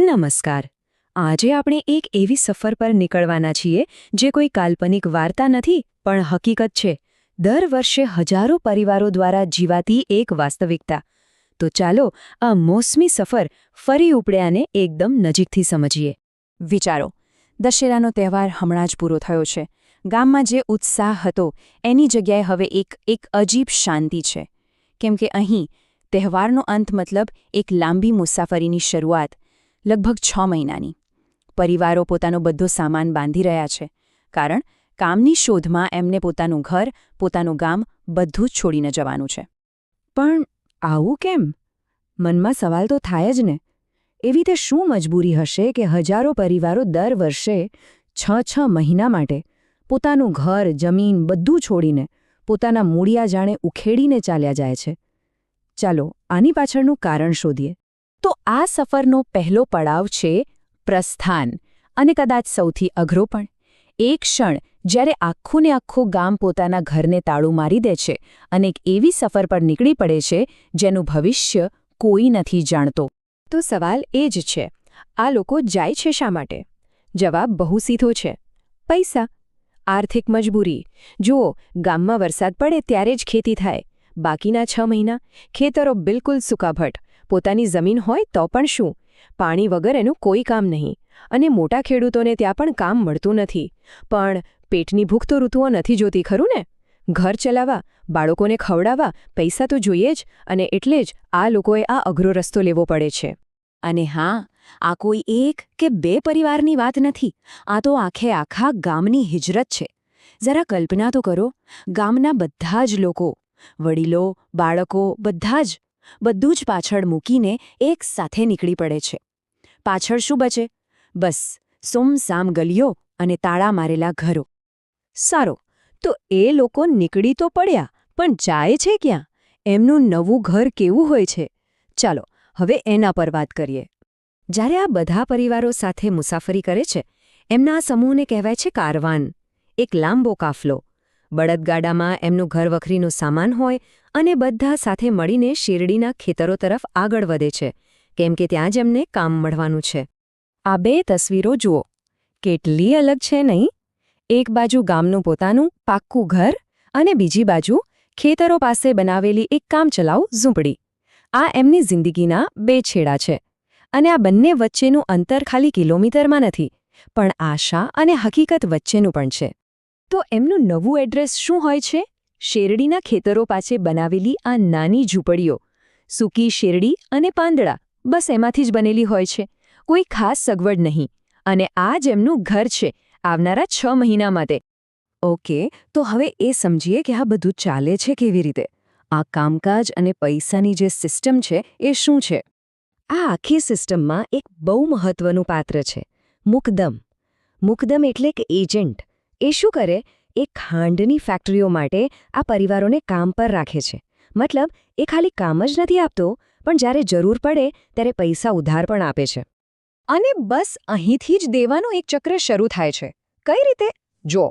નમસ્કાર. આજે આપણે એક એવી સફર પર નીકળવાના છીએ જે કોઈ કાલ્પનિક વાર્તા નથી પણ હકીકત છે. દર વર્ષે હજારો પરિવારો દ્વારા જીવાતી એક વાસ્તવિકતા. તો ચાલો આ મોસમી સફર ફરી ઉપડ્યાને એકદમ નજીકથી સમજીએ. વિચારો, દશેરાનો તહેવાર હમણાં જ પૂરો થયો છે. ગામમાં જે ઉત્સાહ હતો એની જગ્યાએ હવે એક અજીબ શાંતિ છે. કેમ કે અહીં તહેવારનો અંત મતલબ એક લાંબી મુસાફરીની શરૂઆત, લગભગ 6 મહિનાની. પરિવારો પોતાનો બધો સામાન બાંધી રહ્યા છે, કારણ કામની શોધમાં એમને પોતાનું ઘર, પોતાનું ગામ બધું જ છોડીને જવાનું છે. પણ આવું કેમ? મનમાં સવાલ તો થાય જ ને. એવી તે શું મજબૂરી હશે કે હજારો પરિવારો દર વર્ષે 6 મહિના માટે પોતાનું ઘર, જમીન બધું છોડીને પોતાના મૂળિયા જાણે ઉખેડીને ચાલ્યા જાય છે? ચાલો આની પાછળનું કારણ શોધીએ. તો આ સફરનો પહેલો પડાવ છે પ્રસ્થાન, અને કદાચ સૌથી અઘરો પણ. એક ક્ષણ જ્યારે આખું ને આખું ગામ પોતાના ઘરને તાળું મારી દે છે અને એક એવી સફર પર નીકળી પડે છે જેનું ભવિષ્ય કોઈ નથી જાણતો. તો સવાલ એ જ છે, આ લોકો જાય છે શા માટે? જવાબ બહુ સીધો છે: પૈસા, આર્થિક મજબૂરી. જુઓ, ગામમાં વરસાદ પડે ત્યારે જ ખેતી થાય. બાકીના 6 મહિના ખેતરો બિલકુલ સૂકાભટ. પોતાની જમીન હોય તો પણ શું, પાણી વગર એનું કોઈ કામ નહીં. અને મોટા ખેડૂતોને ત્યાં પણ કામ મળતું નથી. પણ પેટની ભૂખ તો ઋતુઓ નથી જોતી, ખરું ને? ઘર ચલાવવા, બાળકોને ખવડાવવા પૈસા તો જોઈએ જ, અને એટલે જ આ લોકોએ આ અઘરો રસ્તો લેવો પડે છે. અને હા, આ કોઈ એક કે બે પરિવારની વાત નથી. આ તો આખા ગામની હિજરત છે. જરા કલ્પના તો કરો, ગામના બધા જ લોકો, વડીલો, બાળકો, બધું જ પાછળ મૂકીને એક સાથે નીકળી પડે છે. પાછળ શું બચે? બસ સુમસામ ગલીઓ અને તાળા મારેલા ઘરો. સારો, તો એ લોકો નીકળી તો પડ્યા, પણ જાય છે ક્યાં? એમનું નવું ઘર કેવું હોય છે? ચાલો હવે એના પર વાત કરીએ. જ્યારે આ બધા પરિવારો સાથે મુસાફરી કરે છે, એમના આ સમૂહને કહેવાય છે કારવાન. એક લાંબો કાફલો. બળદગાડામાં એમનું ઘરવખરીનું સામાન હોય અને બધા સાથે મળીને શેરડીના ખેતરો તરફ આગળ વધે છે, કેમ કે ત્યાં જ એમને કામ મળવાનું છે. આ બે તસવીરો જુઓ, કેટલી અલગ છે નહીં? એક બાજુ ગામનું પોતાનું પાક્કું ઘર અને બીજી બાજુ ખેતરો પાસે બનાવેલી એક કામચલાઉ ઝૂંપડી. આ એમની જિંદગીના બે છેડા છે. અને આ બંને વચ્ચેનું અંતર ખાલી કિલોમીટરમાં નથી, પણ આશા અને હકીકત વચ્ચેનું પણ છે. તો એમનું નવું એડ્રેસ શું હોય છે? શેરડીના ખેતરો પાસે બનાવેલી આ નાની ઝૂંપડીઓ. સૂકી શેરડી અને પાંદડા, બસ એમાંથી જ બનેલી હોય છે. કોઈ ખાસ સગવડ નહીં. અને આ જ એમનું ઘર છે આવનારા 6 મહિના માટે. ઓકે, તો હવે એ સમજીએ કે આ બધું ચાલે છે કેવી રીતે. આ કામકાજ અને પૈસાની જે સિસ્ટમ છે એ શું છે? આ આખી સિસ્ટમમાં એક બહુ મહત્વનું પાત્ર છે: મુકદ્દમ. મુકદ્દમ એટલે કે એજન્ટ. એ શું કરે? એ ખાંડની ફેક્ટરીઓ માટે આ પરિવારોને કામ પર રાખે છે. મતલબ એ ખાલી કામ જ નથી આપતો, પણ જ્યારે જરૂર પડે ત્યારે પૈસા ઉધાર પણ આપે છે. અને બસ અહીંથી જ દેવાનું એક ચક્ર શરૂ થાય છે. કઈ રીતે? જો,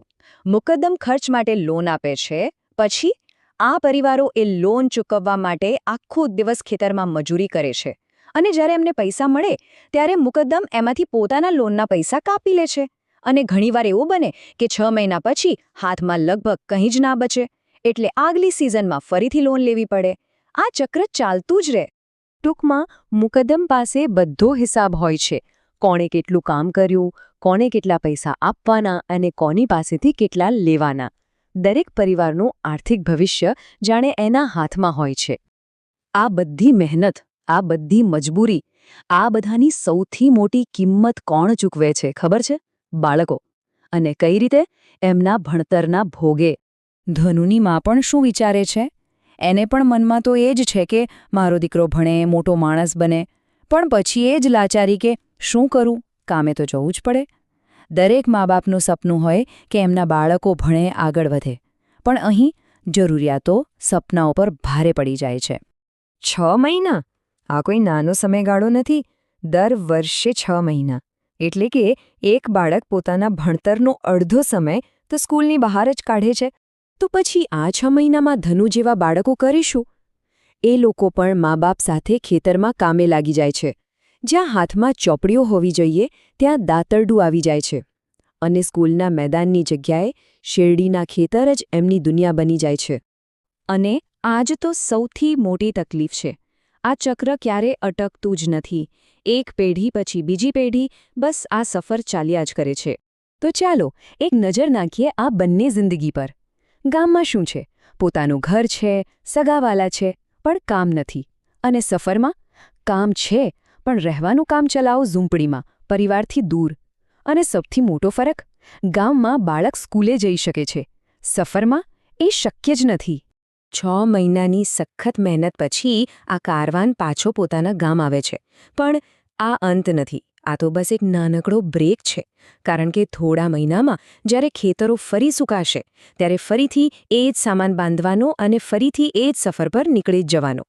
મુકદ્દમ ખર્ચ માટે લોન આપે છે. પછી આ પરિવારો એ લોન ચૂકવવા માટે આખો દિવસ ખેતરમાં મજૂરી કરે છે. અને જ્યારે એમને પૈસા મળે ત્યારે મુકદ્દમ એમાંથી પોતાના લોનના પૈસા કાપી લે છે. અને ઘણીવાર એવું બને કે 6 મહિના પછી હાથમાં લગભગ કંઈ જ ના બચે, એટલે આગલી સિઝનમાં ફરીથી લોન લેવી પડે. આ ચક્ર ચાલતું જ રહે. ટૂંકમાં મુકદ્દમ પાસે બધો હિસાબ હોય છે: કોણે કેટલું કામ કર્યું, કોને કેટલા પૈસા આપવાના અને કોની પાસેથી કેટલા લેવાના. દરેક પરિવારનું આર્થિક ભવિષ્ય જાણે એના હાથમાં હોય છે. આ બધી મહેનત, આ બધી મજબૂરી, આ બધાની સૌથી મોટી કિંમત કોણ ચૂકવે છે ખબર છે? બાળકો. અને કઈ રીતે? એમના ભણતરના ભોગે. ધનુની માં પણ શું વિચારે છે? એને પણ મનમાં તો એ જ છે કે મારો દીકરો ભણે, મોટો માણસ બને. પણ પછી એ જ લાચારી કે શું કરું, કામે તો જવું જ પડે. દરેક મા બાપનું સપનું હોય કે એમના બાળકો ભણે, આગળ વધે. પણ અહીં જરૂરિયાતો સપનાઓ પર ભારે પડી જાય છે. 6 મહિના? આ કોઈ નાનો સમયગાળો નથી. દર વર્ષે 6 મહિના. એટલે કે એક બાળક પોતાના ભણતરનો અડધો સમય તો સ્કૂલની બહાર જ કાઢે છે. તો પછી આ 6 મહિનામાં ધનુ જેવા બાળકો કરીશું? એ લોકો પણ મા બાપ સાથે ખેતરમાં કામે લાગી જાય છે. જ્યાં હાથમાં ચોપડીઓ હોવી જોઈએ ત્યાં દાતરડું આવી જાય છે અને સ્કૂલના મેદાનની જગ્યાએ શેરડીના ખેતર જ એમની દુનિયા બની જાય છે. અને આ જ તો સૌથી મોટી તકલીફ છે. આ ચક્ર ક્યારે અટકતું જ નથી. એક પેઢી પછી બીજી પેઢી બસ આ સફર ચાલ્યા જ કરે છે. તો ચાલો એક નજર નાખીએ આ બંને જિંદગી પર. ગામમાં શું છે? પોતાનું ઘર છે, સગાવાલા છે, પણ કામ નથી. અને સફરમાં કામ છે, પણ રહેવાનું કામ ચલાવો ઝૂંપડીમાં, પરિવારથી દૂર. અને સૌથી મોટો ફરક, ગામમાં બાળક સ્કૂલે જઈ શકે છે, સફરમાં એ શક્ય જ નથી. 6 મહિનાની સખત મહેનત પછી આ કારવાન પાછો પોતાના ગામ આવે છે. પણ આ અંત નથી. આ તો બસ એક નાનકડો બ્રેક છે. કારણ કે થોડા મહિનામાં જ્યારે ખેતરો ફરી સુકાશે ત્યારે ફરીથી એ જ સામાન બાંધવાનો અને ફરીથી એ જ સફર પર નીકળી જ જવાનો.